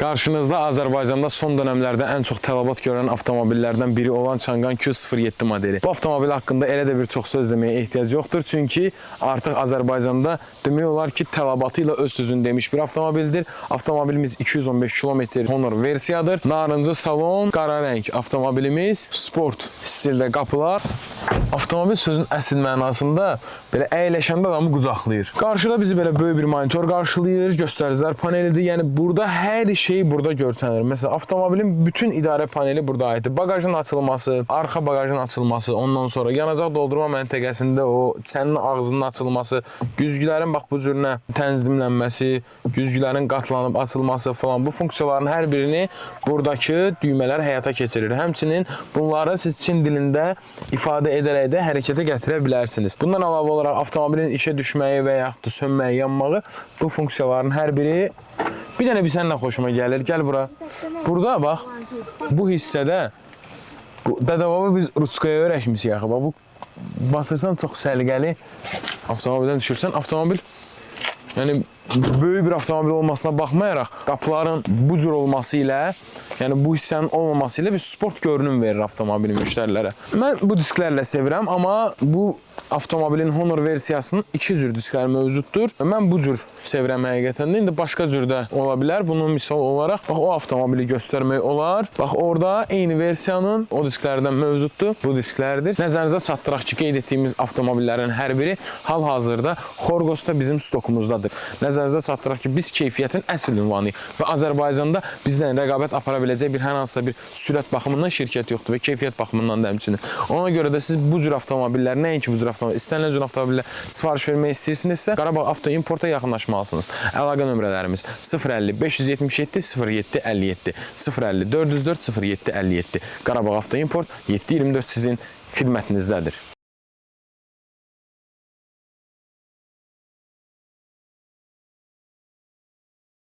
Qarşınızda Azərbaycanda son dönemlerde en çok tələbat görən avtomobillərdən biri olan Çangan Q07 modeli. Bu avtomobil haqqında elə də bir çox söz deməyə ehtiyac yoxdur. Çünki artıq Azərbaycanda demək olar ki, tələbatı ilə öz sözünü demiş bir avtomobildir. Avtomobilimiz 215 km Honor versiyadır. Narıncı salon, qara rəng avtomobilimiz, sport stildə qapılar. Avtomobil sözün əsl mənasında belə əyləşəndə adamı qucaqlayır. Qarşıda bizi belə böyük bir monitor qarşılayır, göstəricilər panelidir. Yəni burada hər şey burada görsənir. Məsələn, avtomobilin bütün idarə paneli burada aiddir. Bagajın açılması, arxa bagajın açılması, ondan sonra yanacaq doldurma məntəqəsində o çənin ağzının açılması, güzgülərin bax bu cürünə tənzimlənməsi, güzgülərin qatlanıb açılması falan, bu funksiyaların hər birini buradakı düymələr həyata keçirir. Həmçinin bunları siz Çin dilində ifadə edərək də hərəkətə gətirə bilərsiniz. Bundan əlavə olaraq avtomobilin işə düşməyi və yaxud da sönməyi, yanmağı bu funksiyaların hər biri. Bir dənə bir səninlə xoşuma gəlir. Gəl bura. Burada bax, bu hissədə dədəbaba biz ruçkaya öyrəşmişik axı. Bu basırsan çox səliqəli avtomobildən düşürsən. Avtomobil yəni böyük bir avtomobil olmasına baxmayaraq qapıların bu cür olması ilə, yəni bu hissənin olmaması ilə bir sport görünüm verir avtomobilin müştərilərə. Mən bu disklərlə sevirəm, amma bu avtomobilin Honor versiyasının iki cür disklər mövcuddur. Mən bu cür sevirəm həqiqətən də. İndi başqa cürdə ola bilər. Bunun misal olaraq bax o avtomobili göstərmək olar. Bax orada eyni versiyanın o disklərdən mövcuddur. Bu disklərdir. Nəzərinizə çatdıraq ki, qeyd etdiyimiz avtomobillərin hər biri hal-hazırda Xorqosda bizim stokumuzdadır. Nəzərinizə çatdıraq ki, biz keyfiyyətin əsl ünvanıyıq və Azərbaycanda bizdən rəqabət apara biləcək bir hər hansısa bir sürət baxımından şirkət yoxdur və keyfiyyət baxımından da həmçinin. Ona görə də siz bu cür avtomobillər, nəinki bu cür avtomobil, istənilən cür avtomobillə sifariş vermək istəyirsinizsə, Qarabağ Avto Importa yaxınlaşmalısınız. Əlaqə nömrələrimiz 050 577 07 57, 050 404 07 57. Qarabağ Avto Import 7/24 sizin xidmətinizdədir.